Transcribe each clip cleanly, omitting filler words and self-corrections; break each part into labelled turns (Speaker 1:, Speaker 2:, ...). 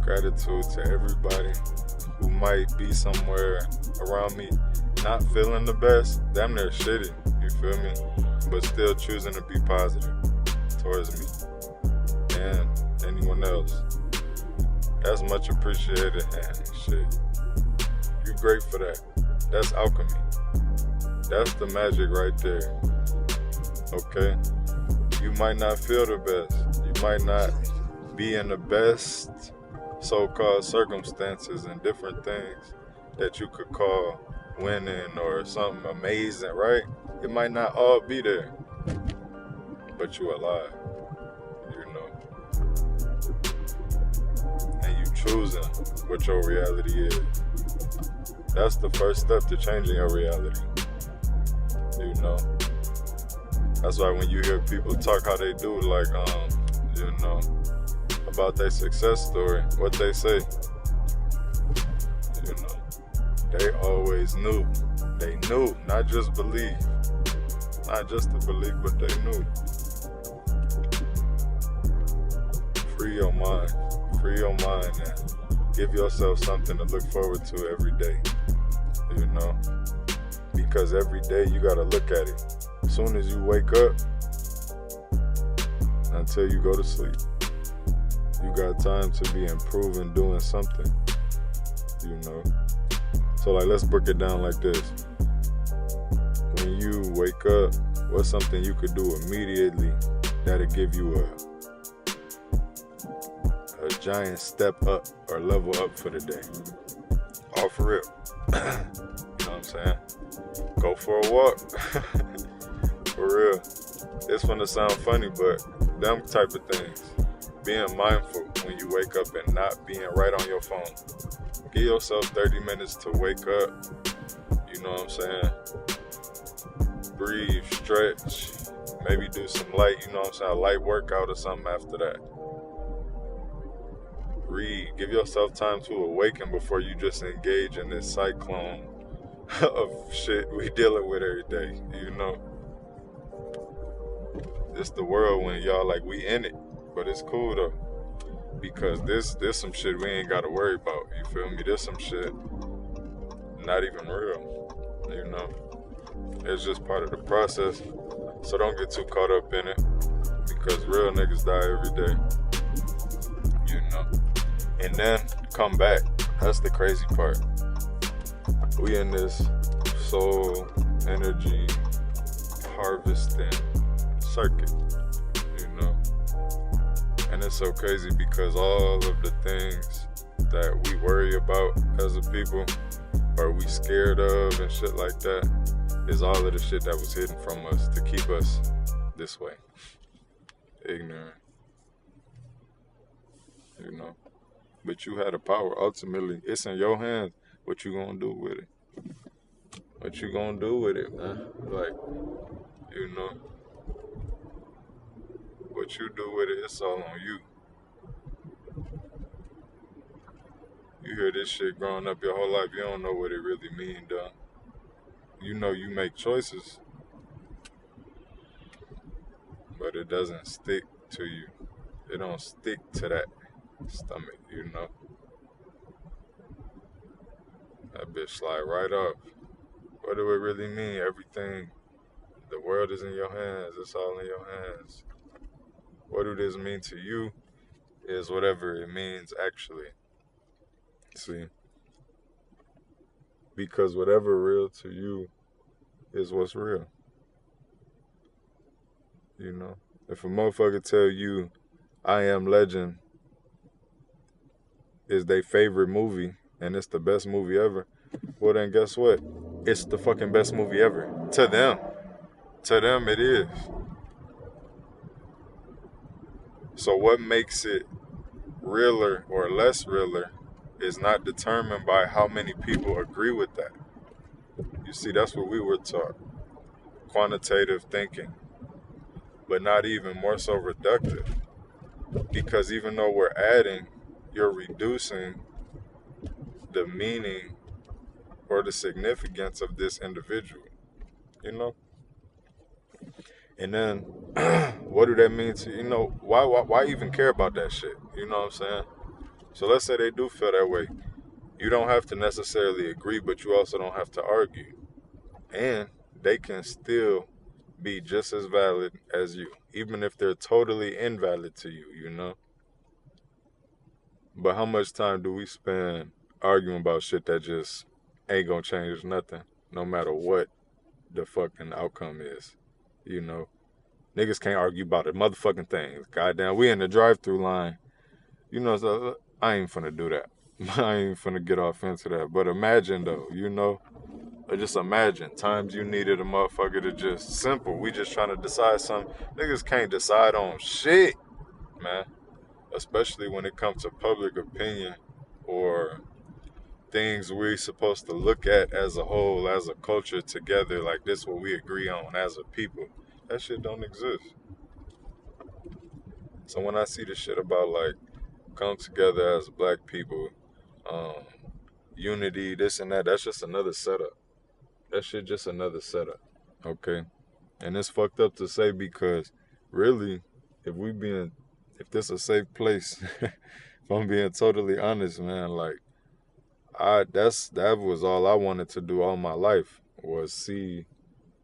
Speaker 1: Gratitude to everybody who might be somewhere around me not feeling the best, damn near shitty, you feel me? But still choosing to be positive towards me and anyone else. That's much appreciated, and shit. You great for that. That's alchemy. That's the magic right there. Okay? You might not feel the best. You might not be in the best so-called circumstances and different things that you could call winning or something amazing, right? It might not all be there, but you alive, you know. And you choosing what your reality is. That's the first step to changing your reality, you know. That's why when you hear people talk how they do, like, you know, about their success story, what they say, you know, they always knew. They knew, not just believe. Not just to believe, but they knew. Free your mind. Free your mind and give yourself something to look forward to every day, you know? Because every day you gotta look at it. As soon as you wake up until you go to sleep, you got time to be improving, doing something, you know? So like, let's break it down like this. When you wake up, what's something you could do immediately that'll give you a giant step up or level up for the day? All for real. You know what I'm saying? Go for a walk. For real. It's gonna sound funny, but them type of things. Being mindful when you wake up and not being right on your phone. Give yourself 30 minutes to wake up. You know what I'm saying? Breathe, stretch, maybe do some light, you know what I'm saying, a light workout or something after that. Read, give yourself time to awaken before you just engage in this cyclone of shit we dealing with every day, you know. It's the whirlwind, y'all, like we in it, but it's cool though, because this some shit we ain't gotta worry about, you feel me? There's some shit not even real, you know. It's just part of the process, so don't get too caught up in it, because real niggas die every day, you know. And then come back. That's the crazy part. We in this soul energy harvesting circuit, you know. And it's so crazy because all of the things that we worry about as a people, or we scared of and shit like that, is all of the shit that was hidden from us to keep us this way. Ignorant. You know. But you had the power. Ultimately, it's in your hands. What you gonna do with it? What you gonna do with it, man? Like, you know. What you do with it, it's all on you. You hear this shit growing up your whole life, you don't know what it really means, though. You know you make choices, but it doesn't stick to you. It don't stick to that stomach, you know. That bitch slide right off. What do it really mean? Everything, the world is in your hands. It's all in your hands. What do this mean to you is whatever it means actually. See? Because whatever real to you is what's real. You know? If a motherfucker tell you, I Am Legend is their favorite movie and it's the best movie ever, well then guess what? It's the fucking best movie ever. To them. To them it is. So what makes it realer or less realer is not determined by how many people agree with that. You see, that's what we were taught. Quantitative thinking. But not even, more so reductive. Because even though we're adding, you're reducing the meaning or the significance of this individual, you know? And then, what do that mean to, you know, why even care about that shit? You know what I'm saying? So let's say they do feel that way. You don't have to necessarily agree, but you also don't have to argue. And they can still be just as valid as you, even if they're totally invalid to you, you know? But how much time do we spend arguing about shit that just ain't gonna change nothing, no matter what the fucking outcome is, you know? Niggas can't argue about a motherfucking thing. Goddamn, we in the drive-through line. You know, so I ain't finna do that. I ain't finna get off into that. But imagine though, you know, or just imagine times you needed a motherfucker to just simple. We just trying to decide something. Niggas can't decide on shit, man. Especially when it comes to public opinion or things we're supposed to look at as a whole, as a culture together. Like this, what we agree on as a people. That shit don't exist. So when I see the shit about like come together as black people, um, unity, this and that, that's just another setup. That shit just another setup. Okay. And it's fucked up to say because really, if we being if this a safe place, if I'm being totally honest, man, like that was all I wanted to do all my life was see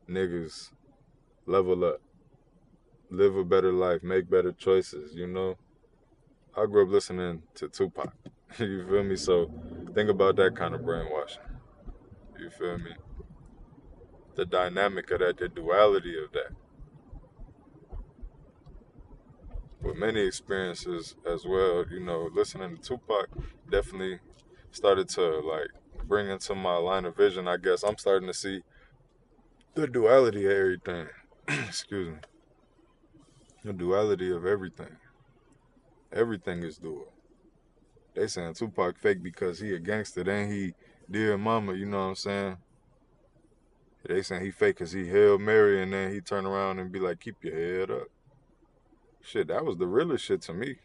Speaker 1: niggas level up, live a better life, make better choices, you know? I grew up listening to Tupac. You feel me? So think about that kind of brainwashing. You feel me? The dynamic of that, the duality of that. With many experiences as well, you know, listening to Tupac definitely started to like bring into my line of vision. I guess I'm starting to see the duality of everything. Excuse me. The duality of everything. Everything is dual. They saying Tupac fake because he a gangster, then he dear mama, you know what I'm saying? They saying he fake because he Hail Mary and then he turn around and be like, keep your head up. Shit, that was the realest shit to me.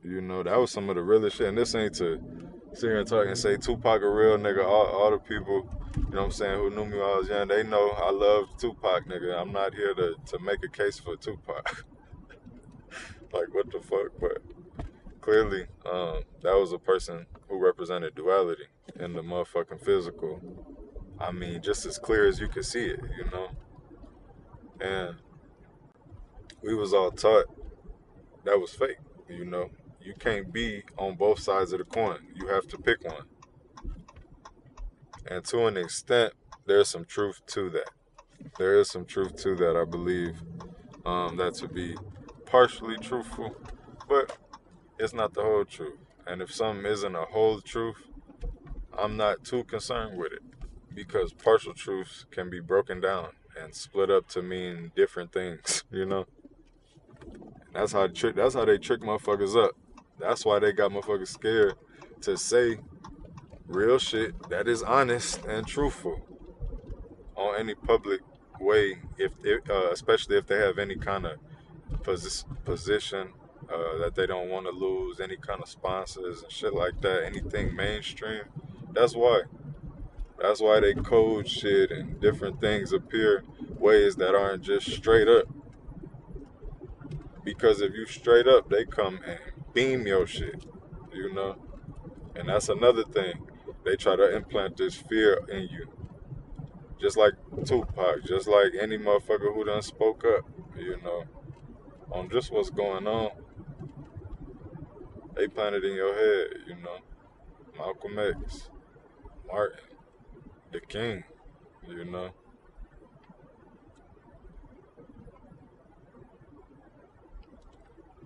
Speaker 1: You know, that was some of the realest shit. And this ain't to sit here and talk and say Tupac a real nigga. All the people, you know what I'm saying, who knew me when I was young, they know I love Tupac, nigga. I'm not here to make a case for Tupac. Like, what the fuck? But clearly, that was a person who represented duality in the motherfucking physical. I mean, just as clear as you could see it, you know? And we was all taught that was fake, you know? You can't be on both sides of the coin. You have to pick one. And to an extent, there's some truth to that. There is some truth to that, I believe, that to be partially truthful, but it's not the whole truth. And if something isn't a whole truth, I'm not too concerned with it because partial truths can be broken down and split up to mean different things, you know? That's how they trick motherfuckers up. That's why they got motherfuckers scared to say real shit that is honest and truthful on any public way, especially if they have any kind of position that they don't want to lose, any kind of sponsors and shit like that, anything mainstream. That's why. That's why they code shit and different things appear ways that aren't just straight up. Because if you straight up, they come and beam your shit, you know? And that's another thing. They try to implant this fear in you. Just like Tupac, just like any motherfucker who done spoke up, you know, on just what's going on. They planted in your head, you know. Malcolm X, Martin, the King, you know.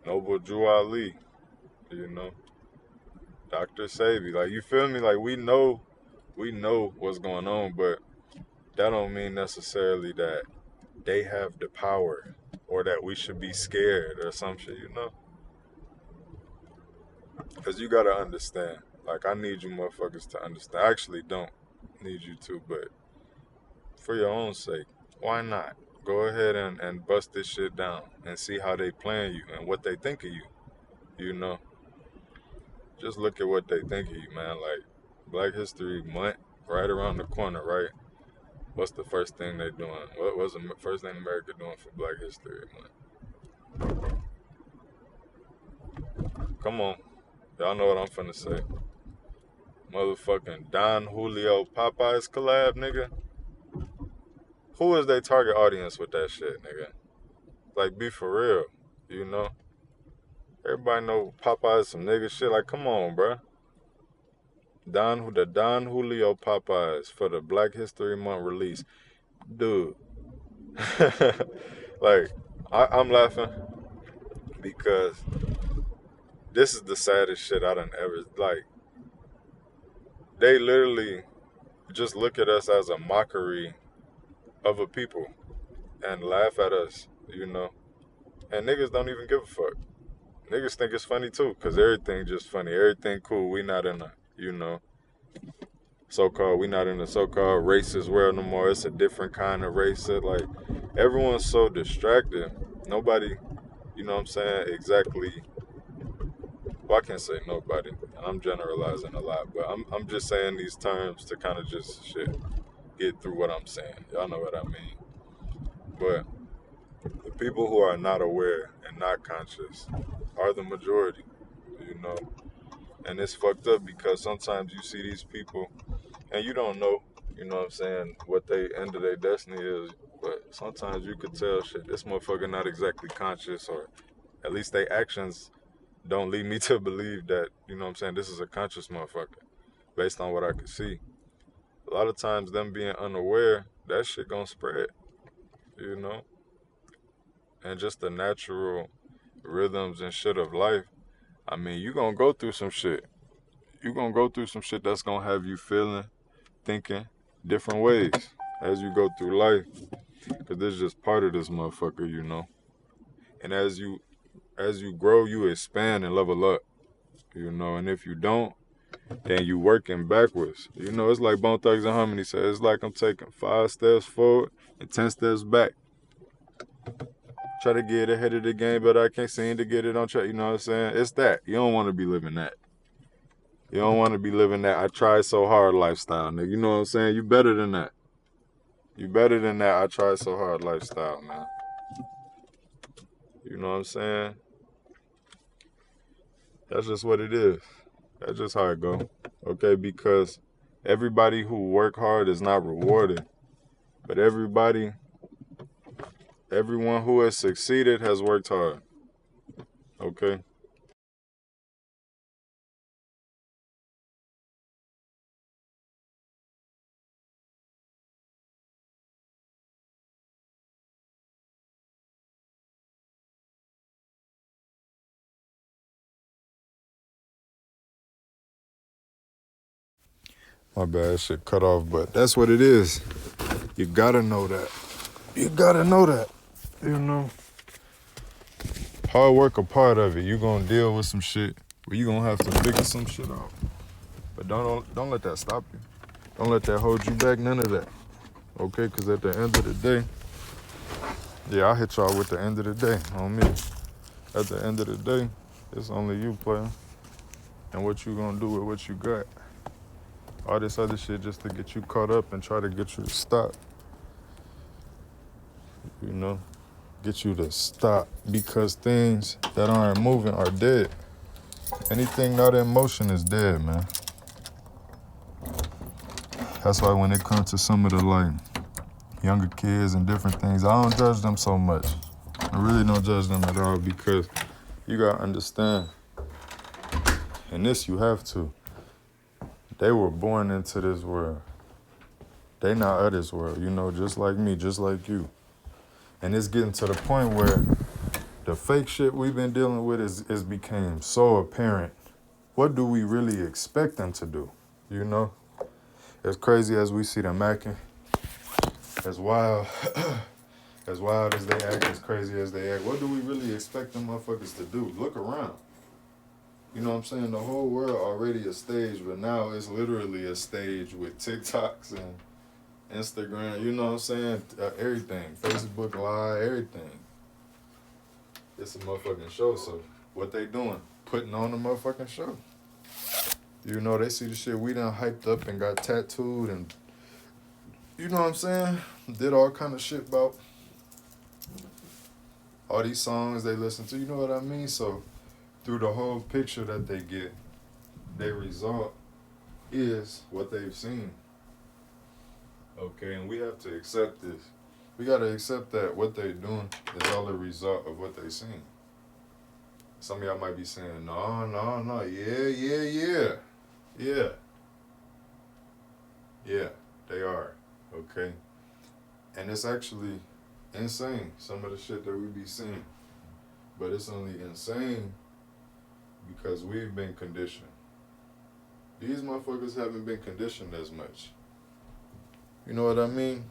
Speaker 1: Noble Drew Ali, you know. Dr. Sabi, like you feel me? Like we know what's going on, but that don't mean necessarily that they have the power or that we should be scared or some shit, you know? Because you gotta understand. Like, I need you motherfuckers to understand. I actually don't need you to, but for your own sake, why not? Go ahead and bust this shit down and see how they plan you and what they think of you, you know? Just look at what they think of you, man. Like, Black History Month right around the corner, right? What's the first thing they doing? What was the first thing America doing for Black History Month? Come on. Y'all know what I'm finna say. Motherfucking Don Julio Popeyes collab, nigga. Who is their target audience with that shit, nigga? Like, be for real, you know? Everybody know Popeyes some nigga shit. Like, come on, bruh. The Don Julio Popeyes for the Black History Month release. Dude. Like, I'm laughing because this is the saddest shit I done ever, like, they literally just look at us as a mockery of a people and laugh at us, you know? And niggas don't even give a fuck. Niggas think it's funny too, cause everything just funny. Everything cool. We not in a, you know, we not in a so-called racist world no more. It's a different kind of race. Like, everyone's so distracted. Nobody, you know what I'm saying, exactly, well, I can't say nobody. I'm generalizing a lot, but I'm just saying these terms to kind of just get through what I'm saying. Y'all know what I mean. But the people who are not aware and not conscious are the majority, you know. And it's fucked up because sometimes you see these people and you don't know, you know what I'm saying, what they end of their destiny is. But sometimes you could tell, shit, this motherfucker not exactly conscious, or at least their actions don't lead me to believe that, you know what I'm saying, this is a conscious motherfucker based on what I could see. A lot of times them being unaware, that shit gonna spread, you know. And just the natural rhythms and shit of life. I mean, you gonna go through some shit. You gonna go through some shit that's gonna have you feeling, thinking different ways as you go through life. Cause this is just part of this motherfucker, you know. And as you grow, you expand and level up, you know. And if you don't, then you working backwards. You know, it's like Bone Thugs and Harmony said. It's like I'm taking 5 steps forward and 10 steps back. Try to get ahead of the game, but I can't seem to get it on track. You know what I'm saying? It's that. You don't want to be living that. You don't want to be living that I tried so hard lifestyle, nigga. You know what I'm saying? You better than that. You better than that I tried so hard lifestyle, man. You know what I'm saying? That's just what it is. That's just how it go. Okay, because everybody who work hard is not rewarded. But everyone who has succeeded has worked hard. Okay? My bad, shit cut off, but that's what it is. You gotta know that. You gotta know that. You know? Hard work a part of it. You gonna deal with some shit where you gonna have to figure some shit out. But don't let that stop you. Don't let that hold you back, none of that. Okay? Because at the end of the day, yeah, I'll hit y'all with the end of the day on me. At the end of the day, it's only you, player. And what you gonna do with what you got. All this other shit just to get you caught up and try to get you to stop. You know? Get you to stop, because things that aren't moving are dead. Anything not in motion is dead, man. That's why when it comes to some of the like younger kids and different things, I don't judge them so much. I really don't judge them at all, because you gotta understand, and this you have to, they were born into this world. They not of this world, you know, just like me, just like you. And it's getting to the point where the fake shit we've been dealing with is became so apparent. What do we really expect them to do? You know? As crazy as we see them acting, as wild as they act, as crazy as they act, what do we really expect them motherfuckers to do? Look around. You know what I'm saying? The whole world already a stage, but now it's literally a stage with TikToks and Instagram, you know what I'm saying? Everything. Facebook Live, everything. It's a motherfucking show, so what they doing? Putting on a motherfucking show. You know, they see the shit we done hyped up and got tattooed and, you know what I'm saying? Did all kind of shit about all these songs they listen to, you know what I mean? So through the whole picture that they get, their result is what they've seen. Okay, and we have to accept this. We gotta accept that what they're doing is all a result of what they seen. Some of y'all might be saying, no, yeah, they are, okay? And it's actually insane, some of the shit that we be seeing. But it's only insane because we've been conditioned. These motherfuckers haven't been conditioned as much. You know what I mean?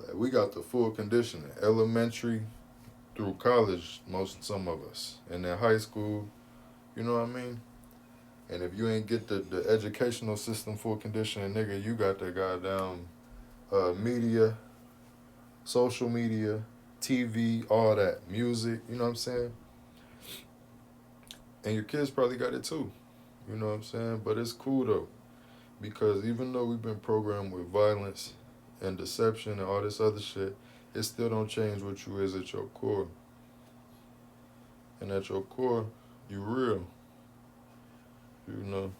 Speaker 1: Like, we got the full conditioning, elementary through college, some of us. And then high school, you know what I mean? And if you ain't get the educational system full conditioning, nigga, you got that goddamn media, social media, TV, all that, music, you know what I'm saying? And your kids probably got it too, you know what I'm saying? But it's cool though, because even though we've been programmed with violence and deception and all this other shit, it still don't change what you is at your core. And at your core, you real. You know,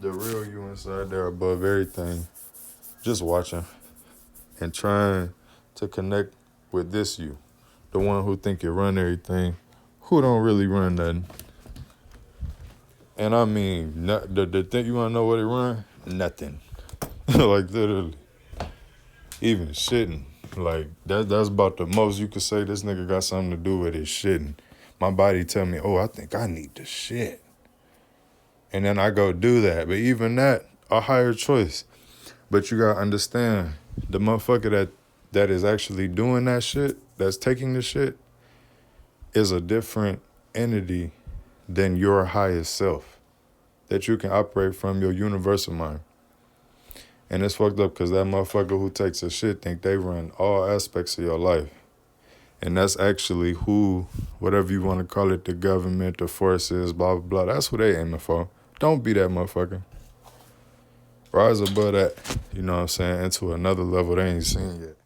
Speaker 1: the real you inside there above everything. Just watching and trying to connect with this you. The one who think you run everything, who don't really run nothing. And I mean, the thing, you want to know what it run? Nothing. Like literally. Even shitting. Like, that's about the most you could say this nigga got something to do with his shitting. My body tell me, oh, I think I need to shit. And then I go do that. But even that, a higher choice. But you gotta understand, the motherfucker that is actually doing that shit, that's taking the shit, is a different entity than your highest self that you can operate from your universal mind. And it's fucked up because that motherfucker who takes a shit think they run all aspects of your life. And that's actually who, whatever you want to call it, the government, the forces, blah, blah, blah. That's who they aiming for. Don't be that motherfucker. Rise above that, you know what I'm saying, into another level they ain't seen yet.